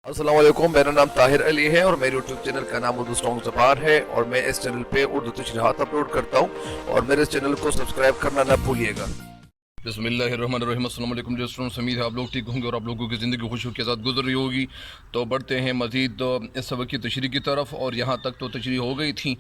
अस्सलाम वालेकुम, मेरा नाम ताहिर अली है और मेरे यूट्यूब चैनल का नाम उर्दू सॉन्ग ज़बान है और मैं इस चैनल पे उर्दू तशरीहात अपलोड करता हूँ और मेरे इस चैनल को सब्सक्राइब करना ना भूलिएगा। बिस्मिल्लाहिर्रहमानिर्रहीम। अस्सलाम वालेकुम जी स्टूडेंट्स, उम्मीद है आप लोग ठीक होंगे और आप लोगों की ज़िंदगी खुशियों के साथ गुजर रही होगी। तो बढ़ते हैं मज़ीद इस सबक की तशरीह की तरफ। और यहाँ तक तो तशरीह हो गई थी।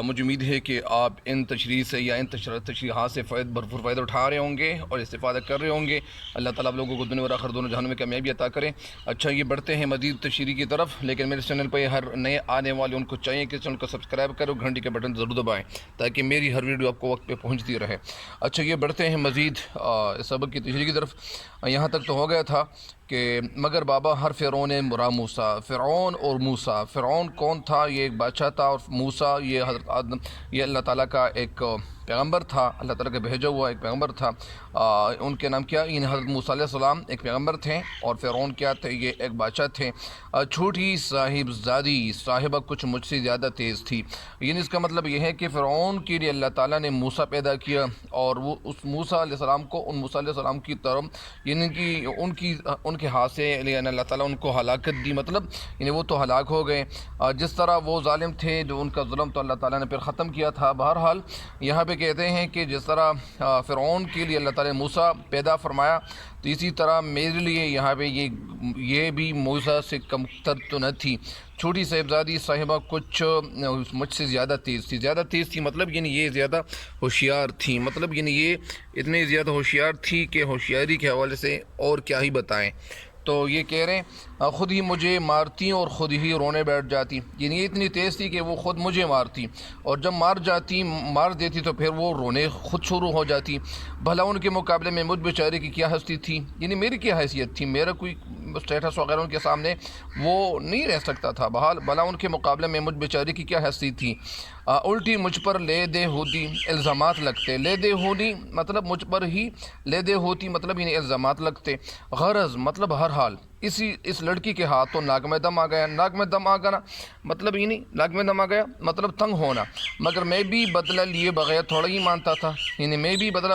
मुझे उम्मीद है कि आप इन तशरीह से या इन तशरीहात से भरपूर फ़ायदा उठा रहे होंगे और इस्तेफ़ादा कर रहे होंगे। अल्लाह ताला आप लोगों को दुनिया और आखिरत दोनों जहानों में कामयाबी अता करें। अच्छा, ये बढ़ते हैं मज़ीद तशरीह की तरफ। लेकिन मेरे चैनल पर हर नए आने वाले उनको चाहिए कि चैनल को सब्सक्राइब करो, घंटी के बटन ज़रूर दबाएँ ताकि मेरी हर वीडियो आपको वक्त पर पहुँचती रहे। अच्छा, ये बढ़ते हैं मज़ीद सबक की तशरीह की तरफ। यहाँ तक तो हो गया था कि मगर बाबा हर फ़िरौन मुरा मूसा। फ़िरौन और मूसा, फ़िरौन कौन था? ये एक बादशाह था और मूसा ये हज़रत आदम, ये अल्लाह ताला का एक पैगंबर था, अल्लाह ताला का भेजा हुआ एक पैगंबर था। उनके नाम क्या? इन हज़रत मूसा अलैहिस्सलाम एक पैगंबर थे और फ़िरौन क्या थे? ये एक बादशाह थे। छोटी साहिबजादी, साहिबा कुछ मुझसे ज़्यादा तेज़ थी। यानी इसका मतलब ये है कि फ़िरौन के लिए अल्लाह ताला ने मूसा पैदा किया और वो उस मूसा अलैहिस्सलाम को उन मूसा अलैहिस्सलाम की तरफ यानी कि उनके हाथ से अल्लाह ताला उनको हलाकत दी। मतलब यानी वो तो हलाक हो गए। जिस तरह वो ज़ालिम थे, जो उनका ज़ुल्म तो अल्लाह ताला ने फिर ख़त्म किया था। बहरहाल यहाँ पे कहते हैं कि जिस तरह फ़िरौन के लिए अल्लाह ताला ने मूसा पैदा फरमाया, तो इसी तरह मेरे लिए यहाँ पे ये भी मूसा से कमतर तो न थी। छोटी साहिबजादी साहिबा कुछ मुझसे ज़्यादा तेज़ थी। मतलब यानी ये ज़्यादा होशियार थी। मतलब यानी ये इतनी ज़्यादा होशियार थी कि होशियारी के हवाले से और क्या ही बताएं। तो ये कह रहे हैं ख़ुद ही मुझे मारती और ख़ुद ही रोने बैठ जाती। यानी ये इतनी तेज़ थी कि वो ख़ुद मुझे मारती और जब मार देती तो फिर वो रोने ख़ुद शुरू हो जाती। भला उनके मुकाबले में मुझ बेचारे की क्या हस्ती थी? यानी मेरी क्या हैसियत थी? मेरा कोई स्टेटस वगैरह उनके सामने वो नहीं रह सकता था। भला उनके मुकाबले में मुझ बेचारे की क्या हस्ती थी? उल्टी मुझ पर ले दे होती इल्ज़ामात लगते। ले दे होनी मतलब मुझ पर ही ले दे होती, मतलब यानी इल्ज़ामात लगते। गरज मतलब हर हाल इस लड़की के हाथों नाक में दम आ गया। नाक में दम आ गया मतलब ये नहीं, नाक में दम आ गया मतलब तंग होना। मगर मैं भी बदला लिए बगैर थोड़ा ही मानता था। यानी मैं भी बदला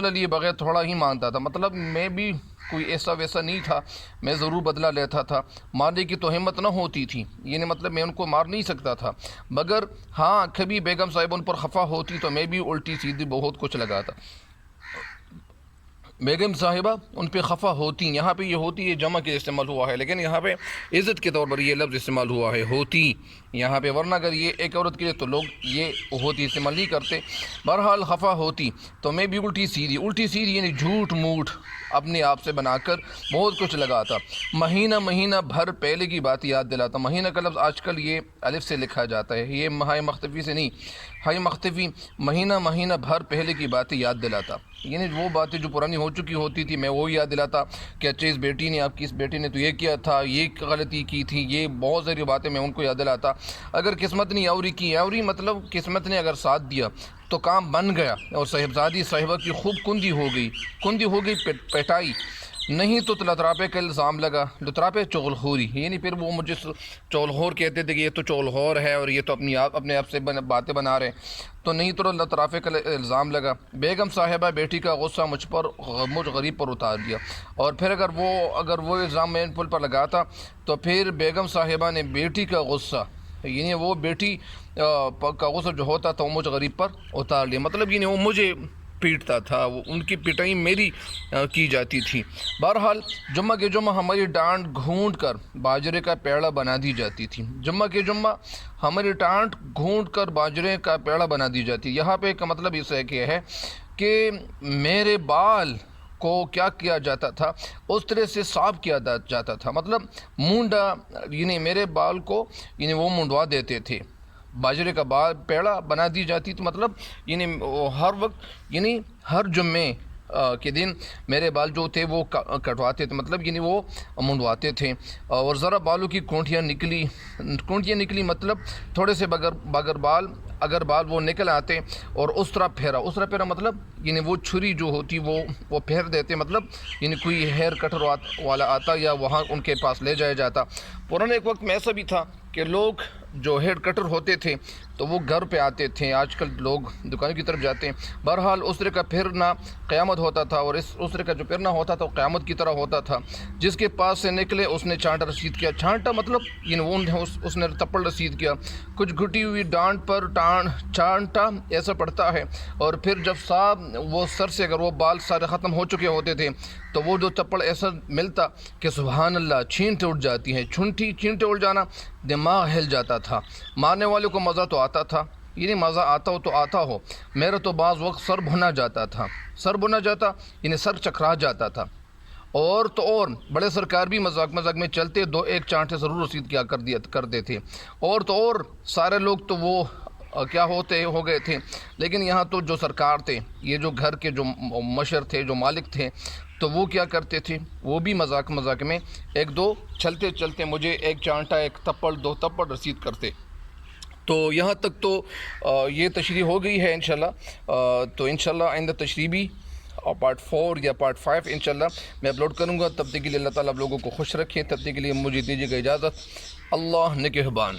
लिए बगैर थोड़ा ही मानता था। मतलब मैं भी कोई ऐसा वैसा नहीं था, मैं ज़रूर बदला लेता था। मारने की तो हिम्मत न होती थी, यानी मतलब मैं उनको मार नहीं सकता था। मगर हाँ, कभी बेगम साहिब उन पर खफा होती तो मैं भी उल्टी सीधी बहुत कुछ लगाता। बेगम साहिबा उन पे खफा होती, यहाँ पे ये होती है जमा के इस्तेमाल हुआ है, लेकिन यहाँ पे इज़्ज़त के तौर पर ये लफ्ज़ इस्तेमाल हुआ है होती यहाँ पे। वरना अगर ये एक औरत के लिए तो लोग ये होती इस्तेमाल नहीं करते। बहरहाल खफा होती तो मैं भी उल्टी सीधी यानी झूठ मूठ अपने आप से बनाकर बहुत कुछ लगाता। महीना भर पहले की बात याद दिलाता। महीना का लफ्ज़ आजकल ये अलिफ से लिखा जाता है, ये हाय मख्तफ़ी से नहीं, हाय मख्तफ़ी। महीना भर पहले की बातें याद दिलाता, यानी वो बातें जो पुरानी हो चुकी होती थी मैं वो याद दिलाता कि अच्छा इस बेटी ने तो ये किया था, ये गलती की थी, ये बहुत सारी बातें मैं उनको याद दिलाता। अगर किस्मत ने यावरी मतलब किस्मत ने अगर साथ दिया तो काम बन गया और साहिबजादी साहिबा की खूब कुंदी हो गई पेटाई। नहीं तो लतरापे का इल्ज़ाम लगा। लतरापे चुगलखोरी, यानी फिर वो मुझे चुगलखोर कहते थे कि ये तो चुगलखोर है और ये तो अपने आप से बातें बना रहे। तो नहीं तो लतराफे का इल्ज़ाम लगा। बेगम साहिबा बेटी का गुस्सा मुझ गरीब पर उतार दिया। और फिर अगर वो इल्ज़ाम मैं पुल पर लगाता तो फिर बेगम साहिबा ने बेटी का गुस्सा, यानी वो बेटी का गुस्सा जो होता था वो मुझ गरीब पर उतार लिया। मतलब यानी वो मुझे पीटता था, वो उनकी पिटाई मेरी की जाती थी। बहरहाल जुम्मा के जुम्मा हमारी डांट घूंट कर बाजरे का पेड़ा बना दी जाती थी। जुम्मा के जुम्मा हमारी डांट घूंट कर बाजरे का पेड़ा बना दी जाती। यहाँ पे का मतलब इस है कि मेरे बाल को क्या किया जाता था, उस तरह से साफ किया जाता था। मतलब मुंडा, यानी मेरे बाल को यानी वो मुंडवा देते थे। बाजरे का पेड़ा बना दी जाती, तो मतलब यानी हर वक्त यानी हर जुम्मे के दिन मेरे बाल जो थे वो कटवाते थे, मतलब यानी वो मुंडवाते थे। और ज़रा बालों की खूंटियाँ निकली मतलब थोड़े से बगर बाल, अगर बाल वो निकल आते और उस तरह फेरा मतलब यानी वो छुरी जो होती वो फेर देते। मतलब यानी कोई हेयर कटर वाला आता या वहाँ उनके पास ले जाया जाता। पुराने एक वक्त में ऐसा भी था कि लोग جو ہیڈ کٹر ہوتے تھے تو وہ گھر پہ آتے تھے، آج کل لوگ دکانوں کی طرف جاتے ہیں۔ بہرحال اس طرح کا پھرنا قیامت ہوتا تھا، اور اس طرح کا جو پھرنا ہوتا تھا وہ قیامت کی طرح ہوتا تھا۔ جس کے پاس سے نکلے اس نے چانٹا رسید کیا، چانٹا مطلب اس نے تپڑ رسید کیا، کچھ گھٹی ہوئی ڈانٹ پر چانٹا ایسا پڑتا ہے، اور پھر جب صاحب وہ سر سے اگر وہ بال سارے ختم ہو چکے ہوتے تھے تو وہ جو تپڑ ایسا ملتا کہ سبحان اللہ چھینٹیں اٹھ جاتی ہیں، چھینٹیں اٹھ جانا، دماغ ہل جاتا تھا۔ مارنے والے کو مزہ تو آتا تھا، یعنی مزہ آتا ہو تو آتا ہو، میرا تو بعض وقت سر بھنا جاتا تھا، یعنی سر چکرا جاتا تھا۔ اور تو اور بڑے سرکار بھی مذاق میں چلتے، 2-1 چانٹے ضرور رسید کیا کرتے تھے، اور تو اور سارے لوگ تو وہ کیا ہو گئے تھے۔ لیکن یہاں تو جو سرکار تھے، یہ جو گھر کے جو مشر تھے، جو مالک تھے، تو وہ کیا کرتے تھے، وہ بھی مذاق میں 1-2 چلتے مجھے 1 چانٹا 1 تپڑ 2 تپڑ رسید کرتے۔ تو یہاں تک تو یہ تشریح ہو گئی ہے انشاءاللہ۔ تو انشاءاللہ آئندہ تشریح بھی پارٹ 4 یا پارٹ 5 انشاءاللہ میں اپلوڈ کروں گا۔ تب تک کے لیے اللہ تعالیٰ آپ لوگوں کو خوش رکھیں، تب تک کے لیے مجھے دیجیے گا اجازت۔ اللہ نگہبان۔